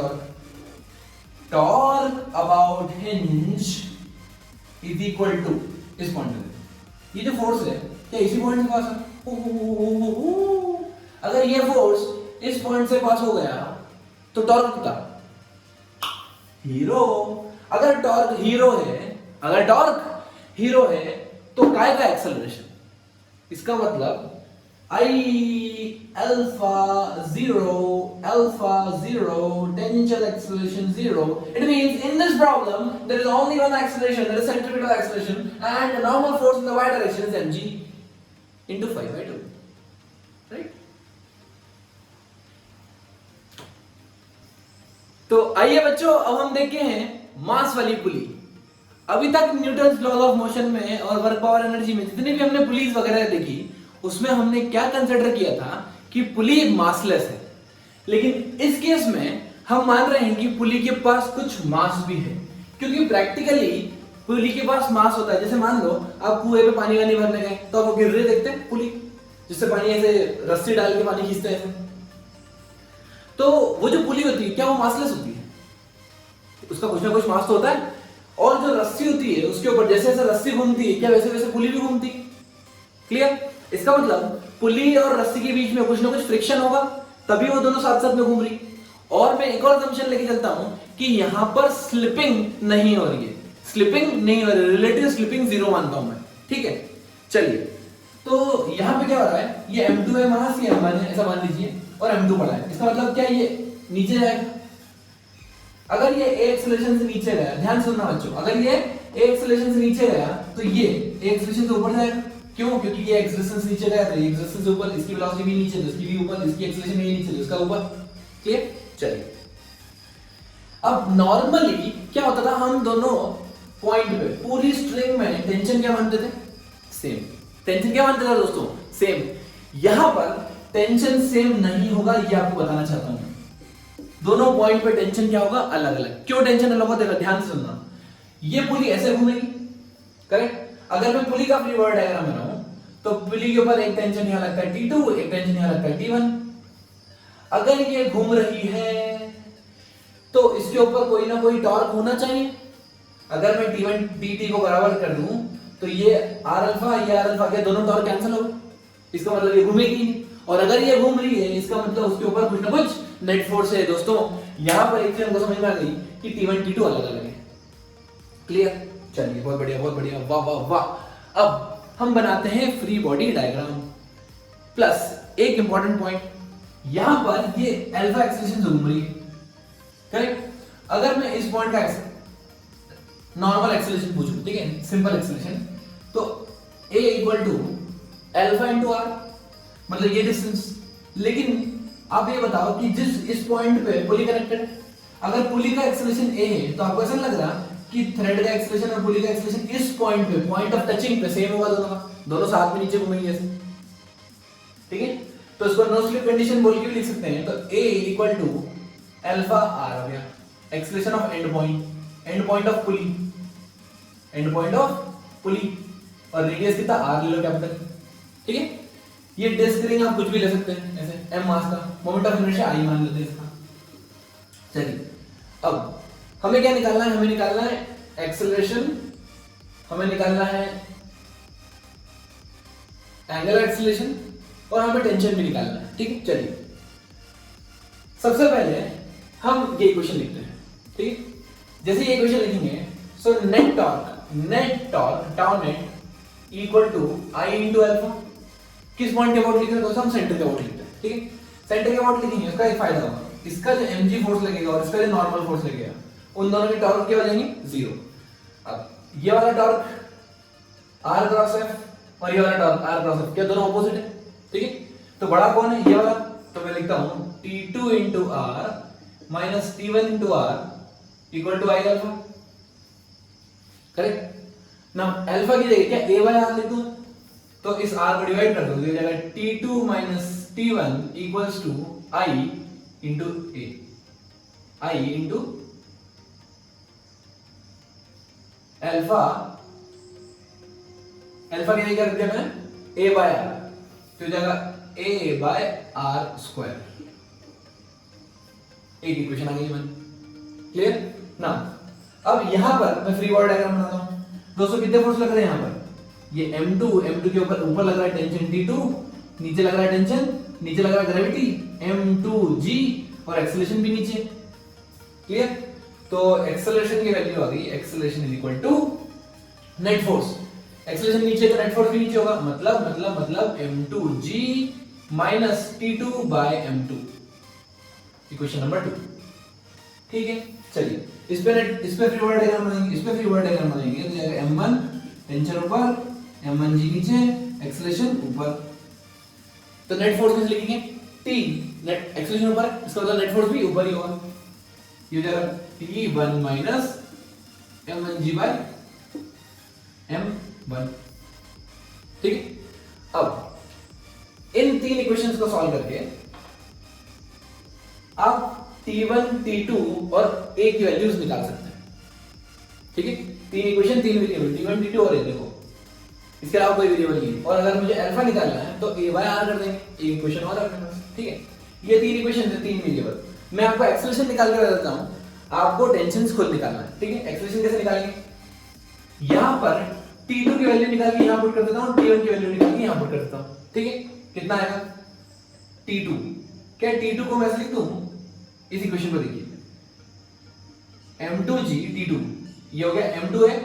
torque about hinge is equal to इस पॉइंट पे, ये जो फोर्स है क्या इसी पॉइंट से पास है, अगर ये फोर्स इस पॉइंट से पास हो गया तो टॉर्क कितना हीरो। अगर टॉर्क हीरो है तो काय का एक्सेलरेशन, इसका मतलब I alpha 0 tangential acceleration 0. It means in this problem there is only one acceleration, that is centripetal acceleration, and the normal force in the y direction is mg into 5/2, right? तो आइए बच्चों अब हम देखते हैं मास वाली पुली। अभी तक न्यूटन्स लॉ ऑफ मोशन में और वर्क पावर एनर्जी में जितने भी हमने पुलीज वगैरह देखी उसमें हमने क्या कंसिडर किया था कि पुली मासलेस है, लेकिन इस केस में हम मान रहे हैं कि पुली के पास कुछ मास भी है, क्योंकि प्रैक्टिकली पुली के पास मास होता है। जैसे मान लो आप कुएं पे पानी वानी भरने गए तो आप गिर रहे देखते हैं पुली, जिससे पानी ऐसे रस्सी डाल के पानी खींचते हैं, तो वो जो पुली होती है क्या वो मासलेस होती है, उसका कुछ ना कुछ मास तो होता है। और जो रस्सी होती है उसके ऊपर जैसे जैसे रस्सी घूमती है क्या वैसे वैसे पुली भी घूमती है। क्लियर? इसका मतलब पुली और रस्सी के बीच में कुछ ना कुछ फ्रिक्शन होगा, तभी वो दोनों साथ साथ में घूम रही। और मैं एक और असम्पशन लेके चलता हूं कि यहां पर स्लिपिंग नहीं हो रही है, रिलेटिव स्लिपिंग 0 मानता हूं मैं, ठीक है। चलिए तो यहां पे क्या हो रहा है, ये m2 है मास, ये m1 है ऐसा मान लीजिए, और m2 पड़ा है, इसका मतलब क्या ये नीचे जाएगा। अगर ये a एक्सेलरेशन से नीचे गया, ध्यान सुनना बच्चों, अगर ये a एक्सेलरेशन से नीचे गया तो ये a एक्सेलरेशन से ऊपर जाएगा। क्यों? क्योंकि ये एक्सेलरेशन से नीचे गया तो ये एक्सेलरेशन से ऊपर, इसकी वेलोसिटी भी नीचे तो इसकी भी ऊपर, इसकी एक्सेलरेशन भी नीचे तो इसका ऊपर। क्लियर? चलिए अब नॉर्मली क्या होता था, हम दोनों पॉइंट पे पूरी स्ट्रिंग में टेंशन क्या मानते थे, सेम। टेंशन क्या मानते थे दोस्तों, सेम। यहां पर टेंशन सेम नहीं होगा, ये आपको बताना चाहता हूं। दोनों पॉइंट पे टेंशन क्या होगा, अलग अलग। क्यों टेंशन अलग होगा, देखो ध्यान से सुनना। ये पुली ऐसे घूमेगी, करेक्ट। अगर मैं पुली का फ्री बॉडी डायग्राम बनाऊं तो पुली के ऊपर एक टेंशन यहां लगता है T2, एक टेंशन यहां लगता है T1। अगर ये घूम रही है तो इसके ऊपर कोई ना कोई टॉर्क होना चाहिए। अगर मैं T1 T को बराबर कर दूं तो ये R अल्फा, ये R अल्फा के दोनों टॉर्क कैंसिल हो गए, इसका मतलब ये घूमेगी नहीं। और अगर ये घूम रही है इसका मतलब उसके ऊपर कुछ ना कुछ नेट फोर्स है दोस्तों। यहां पर एक चीज हमको समझ में आ गई कि T1 T2 अलग अलग है। क्लियर? चलिए बहुत बढ़िया बहुत बढ़िया, वाह वाह वाह। अब हम बनाते हैं फ्री बॉडी डायग्राम। प्लस एक इंपॉर्टेंट पॉइंट, यहां पर ये अल्फा एक्सेलरेशन घूम रही है, करेक्ट? अगर मैं इस पॉइंट का नॉर्मल एक्सेलरेशन पूछूं, ठीक है, सिंपल एक्सेलरेशन, तो a equal to alpha into r, मतलब ये डिस्टेंस। लेकिन आप ये बताओ कि जिस इस पॉइंट पे पुली कनेक्टेड है, अगर पुली का एक्सेलरेशन a है तो आपको ऐसा लग रहा कि थ्रेड का एक्सेलरेशन और पुली का एक्सेलरेशन इस पॉइंट पे, पॉइंट ऑफ टचिंग पे सेम होगा दोनों का, दोनों साथ में नीचे घूमेंगे ऐसे, ठीक है? तो इसको नो स्लिप कंडीशन बोल के भी लिख सकते हैं। तो a equal to alpha r हो गया, acceleration of end point of pulley, end point of pulley, और रेडियस कितना r ले लो कैपिटल, ठीक है? ये डिस्क रिंग आप कुछ भी ले सकते हैं ऐसे, m मास का, मोमेंट ऑफ इनर्शिया i मान लेते हैं इसका। चलिए अब हमें क्या निकालना है? हमें निकालना है एक्सेलरेशन, हमें निकालना है एंगुलर एक्सेलरेशन, और हमें टेंशन भी निकालना है, ठीक है? चलिए सबसे पहले हम ये इक्वेशन लिखते हैं, ठीक है? जैसे ये इक्वेशन लिखेंगे, so net torque tau net equal to I into alpha. किस पॉइंट के अबाउट लिख रहे हैं दोस्तों? हम सेंटर के अबाउट लिखते हैं, ठीक है? सेंटर के अबाउट लिखेंगे, उसका एक फायदा होगा, इसका जो mg फोर्स लगेगा और इसका जो नॉर्मल फोर्स लगेगा, उन दोनों के टॉर्क क्या हो जाएंगे? जीरो। अब ये वाला टॉर्क r क्रॉस f और ये वाला टॉर्क r क्रॉस f, क्या दोनों ऑपोजिट है, ठीक है? तो बड़ा कौन है? ये वाला। तो मैं लिखता हूं T2 into r minus T1 into r equal to I alpha, correct ना? अल्फा की जगह क्या a बाय r लिख दूं, तो इस r को डिवाइड कर दो, तो ये जाएगा T2 minus T1 equals to I into a, I into alpha, alpha की जगह क्या रख दिया मैंने? a बाय r, तो जाएगा a बाय r स्क्वायर। एक इक्वेशन आ गई मन, क्लियर ना? अब यहां पर मैं फ्री बॉडी डायग्राम बनाता हूं दोस्तों। कितने फोर्स लग रहे हैं यहां पर? ये m2 के ऊपर लग रहा है टेंशन T2, नीचे लग रहा है टेंशन, नीचे लग रहा है ग्रेविटी m2g, और एक्सेलरेशन भी नीचे, क्लियर? तो एक्सेलरेशन की वैल्यू आ गई, acceleration is equal to net force. Acceleration नीचे तो नेट फोर्स भी नीचे होगा, मतलब m2g minus T2 bye m2, equation number 2, ठीक है? चलिए इस पे फ्री बॉडी डायग्राम बनाएंगे, इस पे फ्री बॉडी डायग्राम बनाएंगे, तो जाएगा m1 टेंशन ऊपर, m1g नीचे, एक्सेलरेशन ऊपर। तो नेट फोर्स कैसे लिखेंगे? T नेट एक्सेलरेशन ऊपर, इसका मतलब नेट फोर्स भी ऊपर ही होगा, ये हो जाएगा T1 minus m1g bye m1, ठीक है? अब इन तीन इक्वेशंस को सॉल्व करके आप T1 T2 और A की वैल्यूज निकाल सकते हैं, ठीक है? तीन इक्वेशन, तीन वेरिएबल, T1 T2 और A, देखो इसके अलावा कोई वेरिएबल नहीं है। और अगर मुझे अल्फा निकालना है तो a बाय r कर देंगे, एक इक्वेशन और अपने पास, ठीक है? ये तीन इक्वेशन है, तीन वेरिएबल। मैं आपको एक्सेलरेशन निकाल कर देता हूं, आपको टेंशन खुद निकालना है, ठीक है? एक्सेलरेशन कैसे निकालेंगे? यहां पर T2 की वैल्यू निकाल के यहां पुट कर देता हूं, T1 की वैल्यू निकाल के यहां पुट कर देता हूं, ठीक है? कितना आएगा? T2, क्या T2 को मैं ऐसे लिख दूं, इस इक्वेशन को देखिए, m2g T2, ये हो गया m2 है,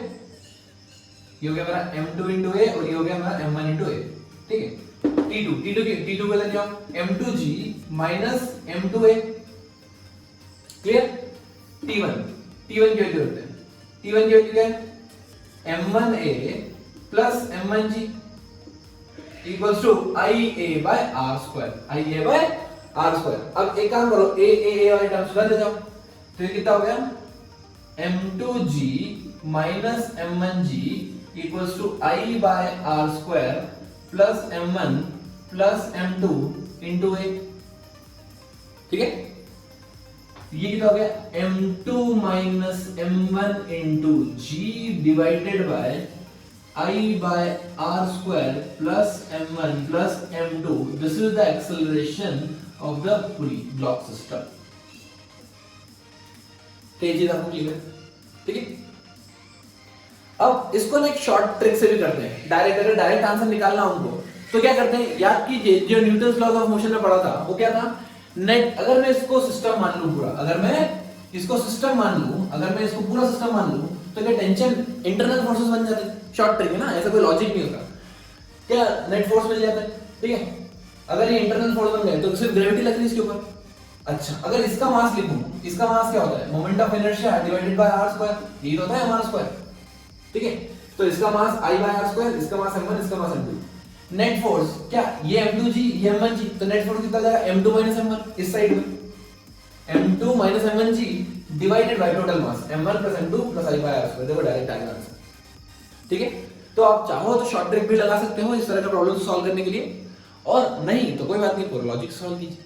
ये हो गया मेरा m2 into a, और ये हो गया मेरा m1 into a, ठीक है? T2 को लेते जाओ, m2g minus m2a, clear? T1 की वैल्यू रखते हैं, T1 की वैल्यू क्या है? m1a plus m1g equals to ia by r square, अब एक काम करो, a वाली टर्म सुधार दे जाओ, तो ये कितना हो गया? m2g minus m1g equals to i by r square plus m1 plus m2 into a, ठीक है? ये कितना हो गया? m2 minus m1 into g divided by i by r square plus m1 plus m2। This is the acceleration of the pulley block system. चीज आपको clear है, ठीक है? अब इसको ना एक शॉर्ट ट्रिक से भी करते हैं, डायरेक्ट आंसर निकालना उनको, तो क्या करते हैं, याद कीजिए जो न्यूटन्स लॉज ऑफ मोशन में पढ़ा था वो क्या था? नेट अगर मैं इसको सिस्टम मान लूं पूरा, अगर मैं इसको सिस्टम मान लूं, अगर मैं इसको पूरा सिस्टम मान लूं, तो क्या टेंशन इंटरनल फोर्सेस बन जाते हैं? शॉर्ट ट्रिक है ना, ऐसा कोई लॉजिक नहीं होता। क्या नेट फोर्स मिल जाता है, ठीक है। अगर ये इंटरनल फोर्स बन गए तो सिर्फ ग्रेविटी लग रही है इसके ऊपर। अच्छा, अगर इसका मास लिखूं, इसका मास क्या होता है? Moment of inertia divided by r square, ये होता है mr स्क्वायर, ठीक है। तो इसका mass I by r square, इसका मास m1, इसका मास m2। नेट फोर्स क्या, ये m2g, ये m1g, तो नेट फोर्स कितना जाएगा? m2 m1 इस साइड में, m2 m1g divided by total mass m1 m2 I by r square. देखो डायरेक्ट आएगा आंसर, ठीक है। तो आप चाहो तो शॉर्ट ट्रिक भी लगा सकते हो इस तरह का प्रॉब्लम सॉल्व करने के लिए, और नहीं तो कोई बात नहीं, पूरा लॉजिक सॉल्व कीजिए।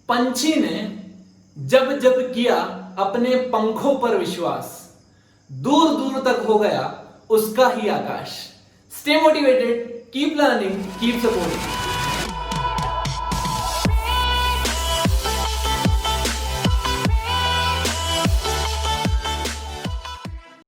पंछी ने जब जब किया अपने पंखों पर विश्वास, दूर दूर तक हो गया उसका ही आकाश। Stay motivated, keep learning, keep supporting.